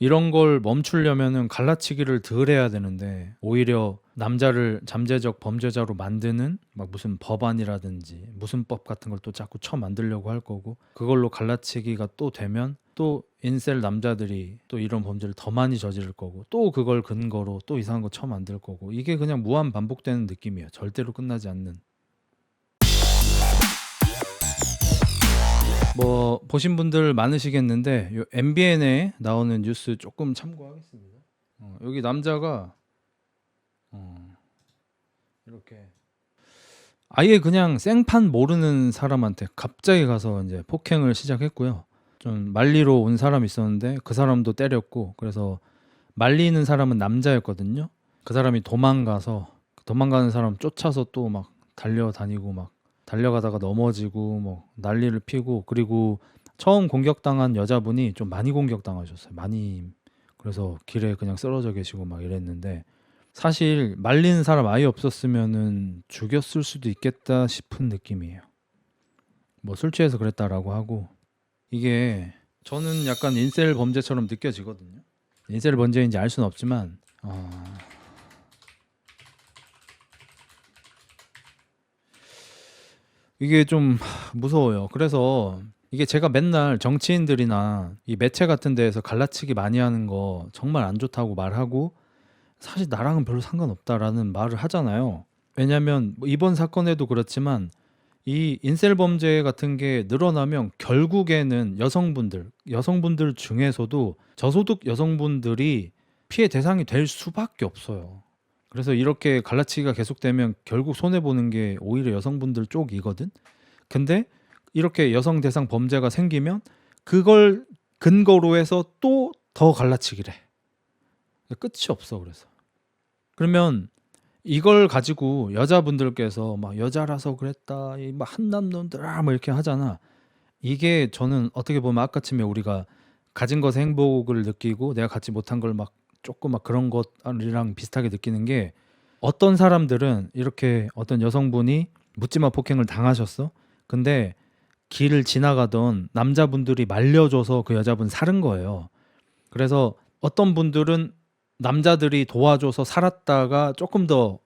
이런 걸 멈추려면은 갈라치기를 덜 해야 되는데 오히려 남자를 잠재적 범죄자로 만드는 막 무슨 법안이라든지 무슨 법 같은 걸 또 자꾸 만들려고 할 거고, 그걸로 갈라치기가 또 되면 또 인셀 남자들이 또 이런 범죄를 더 많이 저지를 거고, 또 그걸 근거로 또 이상한 거 만들 거고, 이게 그냥 무한 반복되는 느낌이에요. 절대로 끝나지 않는. 뭐 보신 분들 많으시겠는데 요 MBN에 나오는 뉴스 조금 참고하겠습니다. 여기 남자가 이렇게 아예 그냥 생판 모르는 사람한테 갑자기 가서 이제 폭행을 시작했고요. 좀 말리러 온 사람이 있었는데 그 사람도 때렸고, 그래서 말리는 사람은 남자였거든요. 그 사람이 도망가는 사람 쫓아서 또 막 달려다니고, 막 달려가다가 넘어지고 뭐 난리를 피고, 그리고 처음 공격당한 여자분이 좀 많이 공격당하셨어요. 많이. 그래서 길에 그냥 쓰러져 계시고 막 이랬는데, 사실 말리는 사람 아예 없었으면은 죽였을 수도 있겠다 싶은 느낌이에요. 뭐 술 취해서 그랬다라고 하고, 이게 저는 약간 인셀 범죄처럼 느껴지거든요. 인셀 범죄인지 알 수는 없지만 이게 좀 무서워요. 그래서 이게 제가 맨날 정치인들이나 이 매체 같은 데에서 갈라치기 많이 하는 거 정말 안 좋다고 말하고, 사실 나랑은 별로 상관없다라는 말을 하잖아요. 왜냐면 뭐 이번 사건에도 그렇지만 이 인셀 범죄 같은 게 늘어나면 결국에는 여성분들 중에서도 저소득 여성분들이 피해 대상이 될 수밖에 없어요. 그래서 이렇게 갈라치기가 계속되면 결국 손해보는 게 오히려 여성분들 쪽이거든. 근데 이렇게 여성 대상 범죄가 생기면 그걸 근거로 해서 또 더 갈라치기래. 끝이 없어. 그래서 그러면 이걸 가지고 여자분들께서 막 여자라서 그랬다, 막 한남놈들아 뭐 이렇게 하잖아. 이게 저는 어떻게 보면 아까쯤에 우리가 가진 것의 행복을 느끼고 내가 갖지 못한 걸 막 조금 막 그런 것이랑 비슷하게 느끼는 게, 어떤 사람들은 이렇게 어떤 여성분이 묻지마 폭행을 당하셨어. 근데 길을 지나가던 남자분들이 말려줘서 그 여자분 살은 거예요. 그래서 어떤 분들은 남자들이 도와줘서 살았다가 조금 더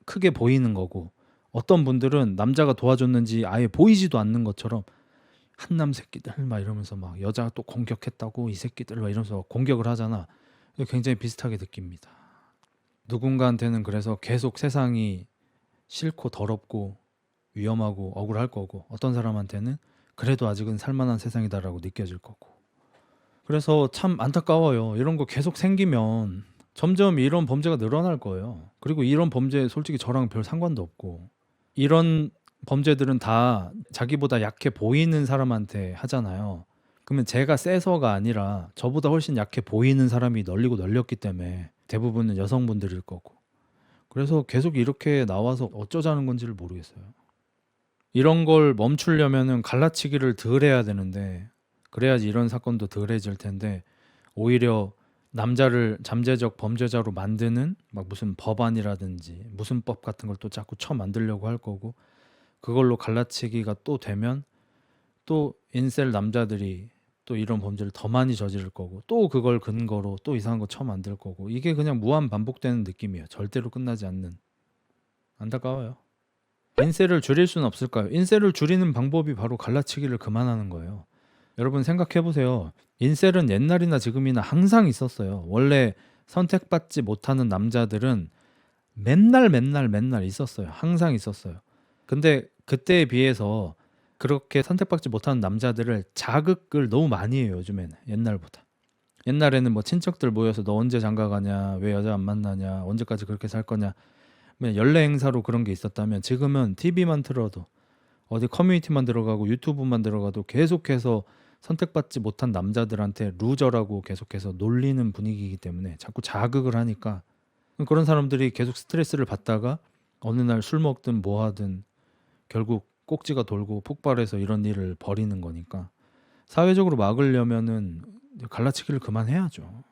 크게 보이는 거고, 어떤 분들은 남자가 도와줬는지 아예 보이지도 않는 것처럼 한남 새끼들 막 이러면서 막 여자가 또 공격했다고 이 새끼들 막 이러면서 공격을 하잖아. 굉장히 비슷하게 느낍니다. 누군가한테는 그래서 계속 세상이 싫고 더럽고 위험하고 억울할 거고, 어떤 사람한테는 그래도 아직은 살만한 세상이다라고 느껴질 거고. 그래서 참 안타까워요. 이런 거 계속 생기면 점점 이런 범죄가 늘어날 거예요. 그리고 이런 범죄 솔직히 저랑 별 상관도 없고, 이런 범죄들은 다 자기보다 약해 보이는 사람한테 하잖아요. 그러면 제가 세서가 아니라 저보다 훨씬 약해 보이는 사람이 널리고 널렸기 때문에 대부분은 여성분들일 거고, 그래서 계속 이렇게 나와서 어쩌자는 건지를 모르겠어요. 이런 걸 멈추려면은 갈라치기를 덜 해야 되는데, 그래야지 이런 사건도 덜해질 텐데 오히려 남자를 잠재적 범죄자로 만드는 막 무슨 법안이라든지 무슨 법 같은 걸 또 자꾸 만들려고 할 거고, 그걸로 갈라치기가 또 되면 또 인셀 남자들이 또 이런 범죄를 더 많이 저지를 거고, 또 그걸 근거로 또 이상한 거 만들 거고, 이게 그냥 무한 반복되는 느낌이에요. 절대로 끝나지 않는. 안타까워요. 인셀을 줄일 수는 없을까요? 인셀을 줄이는 방법이 바로 갈라치기를 그만하는 거예요. 여러분 생각해 보세요. 인셀은 옛날이나 지금이나 항상 있었어요. 원래 선택받지 못하는 남자들은 맨날 있었어요. 항상 있었어요. 근데 그때에 비해서 그렇게 선택받지 못하는 남자들을 자극을 너무 많이 해요. 요즘에는 옛날보다. 옛날에는 뭐 친척들 모여서 너 언제 장가 가냐, 왜 여자 안 만나냐, 언제까지 그렇게 살 거냐, 연례 행사로 그런 게 있었다면, 지금은 TV만 틀어도 어디 커뮤니티만 들어가고 유튜브만 들어가도 계속해서 선택받지 못한 남자들한테 루저라고 계속해서 놀리는 분위기이기 때문에 자꾸 자극을 하니까, 그런 사람들이 계속 스트레스를 받다가 어느 날 술 먹든 뭐 하든 결국 꼭지가 돌고 폭발해서 이런 일을 벌이는 거니까, 사회적으로 막으려면은 갈라치기를 그만해야죠.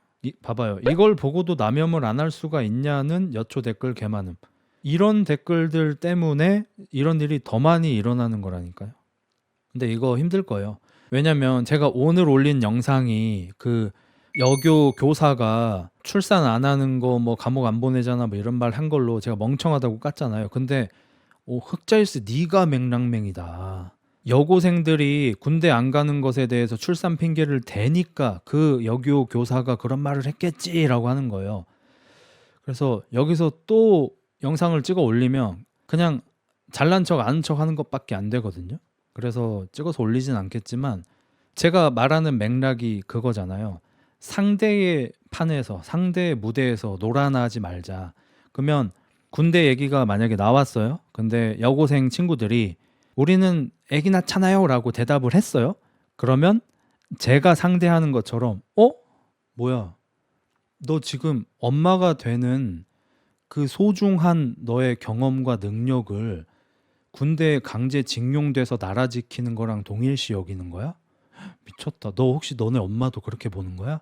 봐봐요. 이걸 보고도 남혐을 안 할 수가 있냐는 여초 댓글 개 많음. 이런 댓글들 때문에 이런 일이 더 많이 일어나는 거라니까요. 근데 이거 힘들 거예요. 왜냐면 제가 오늘 올린 영상이 그 여교 교사가 출산 안 하는 거 뭐 감옥 안 보내잖아 뭐 이런 말 한 걸로 제가 멍청하다고 깠잖아요. 근데 흑자일스 네가 맥랑맹이다. 여고생들이 군대 안 가는 것에 대해서 출산 핑계를 대니까 그 여교 교사가 그런 말을 했겠지라고 하는 거예요. 그래서 여기서 또 영상을 찍어 올리면 그냥 잘난 척 아는 척 하는 것밖에 안 되거든요. 그래서 찍어서 올리진 않겠지만 제가 말하는 맥락이 그거잖아요. 상대의 판에서 상대의 무대에서 놀아나 하지 말자. 그러면 군대 얘기가 만약에 나왔어요. 근데 여고생 친구들이 우리는 애기 낳잖아요 라고 대답을 했어요. 그러면 제가 상대하는 것처럼 뭐야, 너 지금 엄마가 되는 그 소중한 너의 경험과 능력을 군대에 강제 징용돼서 나라 지키는 거랑 동일시 여기는 거야? 미쳤다. 너 혹시 너네 엄마도 그렇게 보는 거야?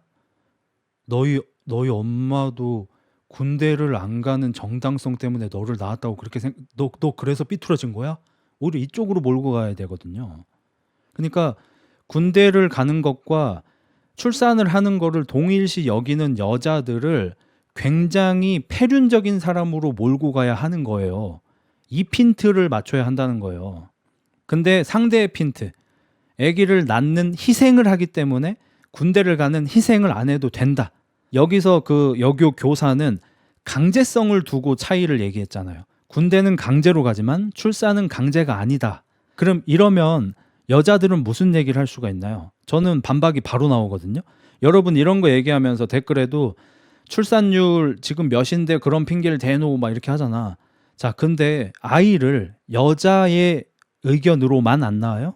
너희 엄마도 군대를 안 가는 정당성 때문에 너를 낳았다고 그렇게 너 그래서 삐뚤어진 거야? 오히려 이쪽으로 몰고 가야 되거든요. 그러니까 군대를 가는 것과 출산을 하는 거를 동일시 여기는 여자들을 굉장히 폐륜적인 사람으로 몰고 가야 하는 거예요. 이 핀트를 맞춰야 한다는 거예요. 근데 상대의 핀트, 아기를 낳는 희생을 하기 때문에 군대를 가는 희생을 안 해도 된다. 여기서 그 여교 교사는 강제성을 두고 차이를 얘기했잖아요. 군대는 강제로 가지만 출산은 강제가 아니다. 그럼 이러면 여자들은 무슨 얘기를 할 수가 있나요? 저는 반박이 바로 나오거든요. 여러분 이런 거 얘기하면서 댓글에도 출산율 지금 몇인데 그런 핑계를 대놓고 막 이렇게 하잖아. 자, 근데 아이를 여자의 의견으로만 안 낳아요?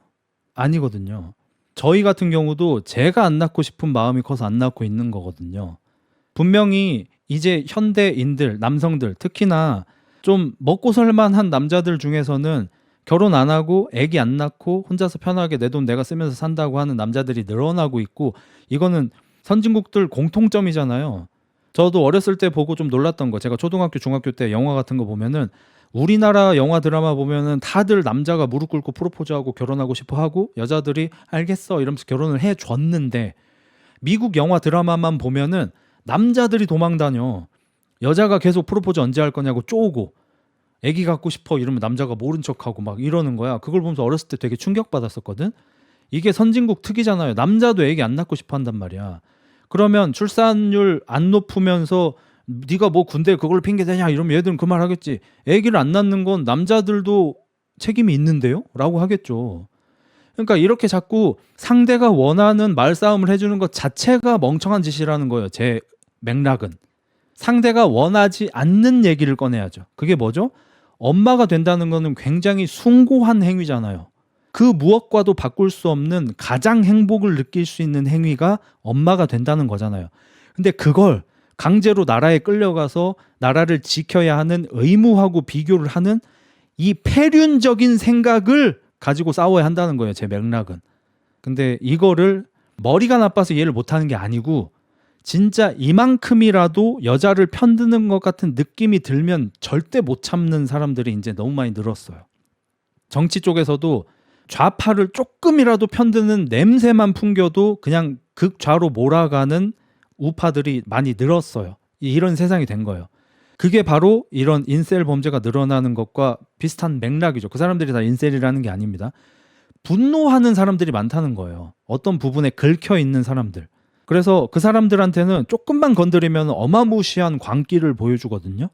아니거든요. 저희 같은 경우도 제가 안 낳고 싶은 마음이 커서 안 낳고 있는 거거든요. 분명히 이제 현대인들, 남성들, 특히나 좀 먹고 살만한 남자들 중에서는 결혼 안 하고 애기 안 낳고 혼자서 편하게 내 돈 내가 쓰면서 산다고 하는 남자들이 늘어나고 있고, 이거는 선진국들 공통점이잖아요. 저도 어렸을 때 보고 좀 놀랐던 거, 제가 초등학교, 중학교 때 영화 같은 거 보면은 우리나라 영화 드라마 보면은 다들 남자가 무릎 꿇고 프로포즈하고 결혼하고 싶어 하고 여자들이 알겠어 이러면서 결혼을 해 줬는데, 미국 영화 드라마만 보면은 남자들이 도망 다녀. 여자가 계속 프로포즈 언제 할 거냐고 쪼고, 애기 갖고 싶어 이러면 남자가 모른 척하고 막 이러는 거야. 그걸 보면서 어렸을 때 되게 충격받았었거든. 이게 선진국 특이잖아요. 남자도 애기 안 낳고 싶어 한단 말이야. 그러면 출산율 안 높으면서 네가 뭐 군대 그걸 핑계 대냐 이러면 얘들은 그 말 하겠지. 애기를 안 낳는 건 남자들도 책임이 있는데요? 라고 하겠죠. 그러니까 이렇게 자꾸 상대가 원하는 말싸움을 해주는 것 자체가 멍청한 짓이라는 거예요. 제 맥락은. 상대가 원하지 않는 얘기를 꺼내야죠. 그게 뭐죠? 엄마가 된다는 거는 굉장히 숭고한 행위잖아요. 그 무엇과도 바꿀 수 없는 가장 행복을 느낄 수 있는 행위가 엄마가 된다는 거잖아요. 근데 그걸 강제로 나라에 끌려가서 나라를 지켜야 하는 의무하고 비교를 하는 이 폐륜적인 생각을 가지고 싸워야 한다는 거예요. 제 맥락은. 근데 이거를 머리가 나빠서 이해를 못하는 게 아니고, 진짜 이만큼이라도 여자를 편드는 것 같은 느낌이 들면 절대 못 참는 사람들이 이제 너무 많이 늘었어요. 정치 쪽에서도 좌파를 조금이라도 편드는 냄새만 풍겨도 그냥 극좌로 몰아가는 우파들이 많이 늘었어요. 이런 세상이 된 거예요. 그게 바로 이런 인셀 범죄가 늘어나는 것과 비슷한 맥락이죠. 그 사람들이 다 인셀이라는 게 아닙니다. 분노하는 사람들이 많다는 거예요. 어떤 부분에 긁혀 있는 사람들. 그래서 그 사람들한테는 조금만 건드리면 어마무시한 광기를 보여주거든요.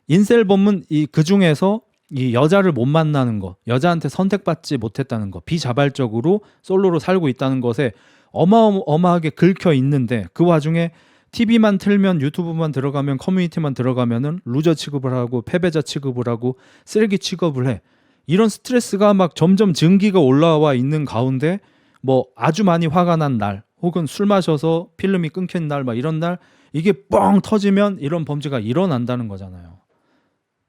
인셀범은 그 중에서 이 여자를 못 만나는 거, 여자한테 선택받지 못했다는 거, 비자발적으로 솔로로 살고 있다는 것에 어마어마하게 긁혀 있는데, 그 와중에 TV만 틀면, 유튜브만 들어가면, 커뮤니티만 들어가면은 루저 취급을 하고 패배자 취급을 하고 쓰레기 취급을 해. 이런 스트레스가 막 점점 증기가 올라와 있는 가운데 뭐 아주 많이 화가 난 날, 혹은 술 마셔서 필름이 끊긴 날, 막 이런 날 이게 뻥 터지면 이런 범죄가 일어난다는 거잖아요.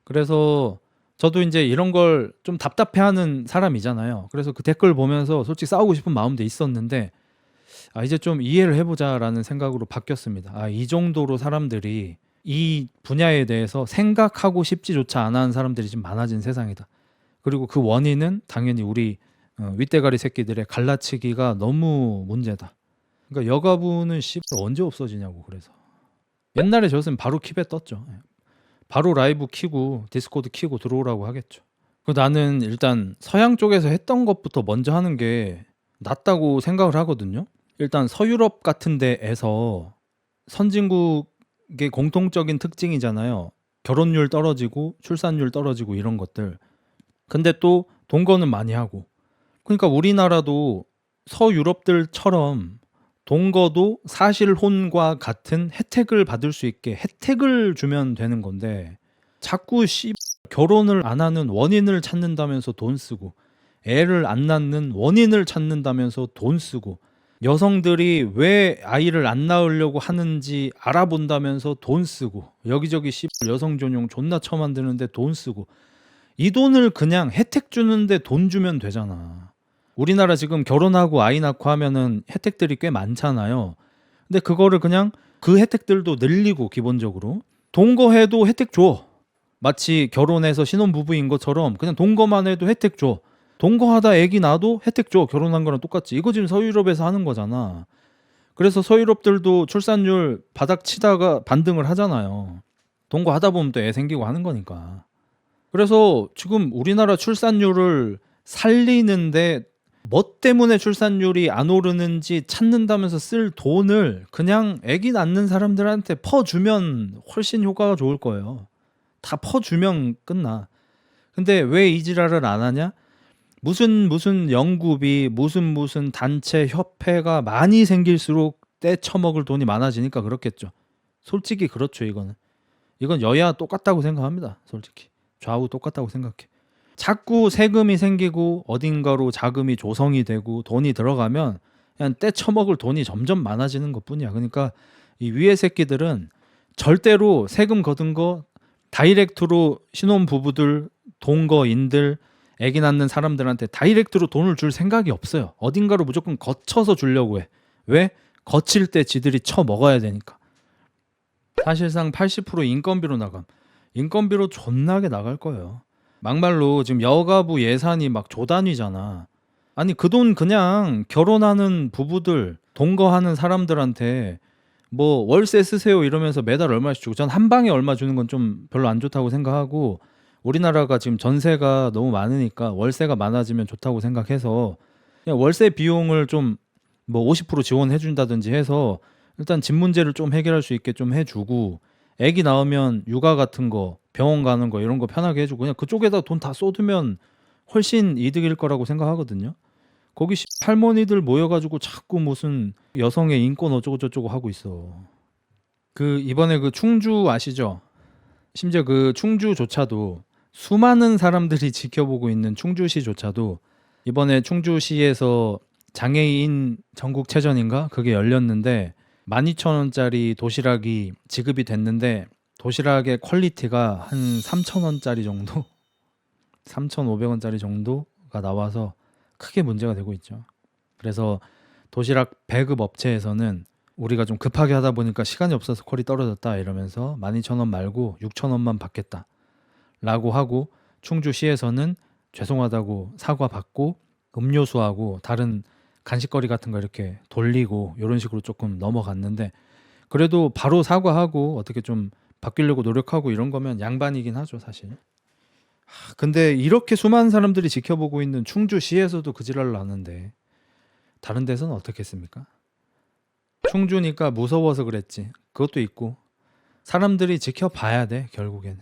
그래서 저도 이제 이런 걸 좀 답답해하는 사람이잖아요. 그래서 그 댓글 보면서 솔직히 싸우고 싶은 마음도 있었는데, 이제 좀 이해를 해보자라는 생각으로 바뀌었습니다. 이 정도로 사람들이 이 분야에 대해서 생각하고 싶지조차 않아 하는 사람들이 지금 많아진 세상이다. 그리고 그 원인은 당연히 우리 윗대가리 새끼들의 갈라치기가 너무 문제다. 그러니까 여가부는 언제 없어지냐고. 그래서 옛날에 저였으면 바로 킵에 떴죠. 바로 라이브 키고 디스코드 키고 들어오라고 하겠죠. 나는 일단 서양 쪽에서 했던 것부터 먼저 하는 게 낫다고 생각을 하거든요. 일단 서유럽 같은 데에서 선진국의 공통적인 특징이잖아요. 결혼율 떨어지고 출산율 떨어지고 이런 것들. 근데 또 동거는 많이 하고. 그러니까 우리나라도 서유럽들처럼 동거도 사실혼과 같은 혜택을 받을 수 있게 혜택을 주면 되는 건데, 자꾸 결혼을 안 하는 원인을 찾는다면서 돈 쓰고, 애를 안 낳는 원인을 찾는다면서 돈 쓰고, 여성들이 왜 아이를 안 낳으려고 하는지 알아본다면서 돈 쓰고, 여기저기 여성 전용 존나 처만드는데 돈 쓰고, 이 돈을 그냥 혜택 주는데 돈 주면 되잖아. 우리나라 지금 결혼하고 아이 낳고 하면은 혜택들이 꽤 많잖아요. 근데 그거를 그냥 그 혜택들도 늘리고, 기본적으로 동거해도 혜택 줘. 마치 결혼해서 신혼부부인 것처럼 그냥 동거만 해도 혜택 줘. 동거하다 애기 낳아도 혜택 줘. 결혼한 거랑 똑같지. 이거 지금 서유럽에서 하는 거잖아. 그래서 서유럽들도 출산율 바닥 치다가 반등을 하잖아요. 동거하다 보면 또 애 생기고 하는 거니까. 그래서 지금 우리나라 출산율을 살리는데 뭐 때문에 출산율이 안 오르는지 찾는다면서 쓸 돈을 그냥 애기 낳는 사람들한테 퍼주면 훨씬 효과가 좋을 거예요. 다 퍼주면 끝나. 근데 왜 이 지랄을 안 하냐? 무슨 연구비, 무슨 단체, 협회가 많이 생길수록 떼쳐먹을 돈이 많아지니까 그렇겠죠. 솔직히 그렇죠. 이건 여야 똑같다고 생각합니다. 솔직히 좌우 똑같다고 생각해. 자꾸 세금이 생기고 어딘가로 자금이 조성이 되고 돈이 들어가면 그냥 떼쳐먹을 돈이 점점 많아지는 것뿐이야. 그러니까 이 위에 새끼들은 절대로 세금 거둔 거 다이렉트로 신혼부부들, 동거인들, 애기 낳는 사람들한테 다이렉트로 돈을 줄 생각이 없어요. 어딘가로 무조건 거쳐서 주려고 해. 왜? 거칠 때 지들이 쳐먹어야 되니까. 사실상 80% 인건비로 나감. 인건비로 존나게 나갈 거예요. 막말로 지금 여가부 예산이 막 조 단위잖아. 아니 그 돈 그냥 결혼하는 부부들, 동거하는 사람들한테 뭐 월세 쓰세요 이러면서 매달 얼마씩 주고, 전 한 방에 얼마 주는 건 좀 별로 안 좋다고 생각하고, 우리나라가 지금 전세가 너무 많으니까 월세가 많아지면 좋다고 생각해서 그냥 월세 비용을 좀 뭐 50% 지원해 준다든지 해서 일단 집 문제를 좀 해결할 수 있게 좀 해주고, 애기 낳으면 육아 같은 거, 병원 가는 거 이런 거 편하게 해주고, 그냥 그쪽에다 돈 다 쏟으면 훨씬 이득일 거라고 생각하거든요. 거기 할머니들 모여가지고 자꾸 무슨 여성의 인권 어쩌고 저쩌고 하고 있어. 이번에 충주 아시죠? 심지어 충주조차도 수많은 사람들이 지켜보고 있는 충주시조차도 이번에 충주시에서 장애인 전국체전인가? 그게 열렸는데 12,000원짜리 도시락이 지급이 됐는데, 도시락의 퀄리티가 한 3,000원짜리 정도? 3,500원짜리 정도가 나와서 크게 문제가 되고 있죠. 그래서 도시락 배급 업체에서는 우리가 좀 급하게 하다 보니까 시간이 없어서 퀄이 떨어졌다 이러면서 12,000원 말고 6,000원만 받겠다 라고 하고, 충주시에서는 죄송하다고 사과받고 음료수하고 다른 간식거리 같은 거 이렇게 돌리고 이런 식으로 조금 넘어갔는데, 그래도 바로 사과하고 어떻게 좀 바뀌려고 노력하고 이런 거면 양반이긴 하죠 사실. 근데 이렇게 수많은 사람들이 지켜보고 있는 충주시에서도 그 지랄을 하는데 다른 데서는 어떻겠습니까? 충주니까 무서워서 그랬지. 그것도 있고 사람들이 지켜봐야 돼 결국에는.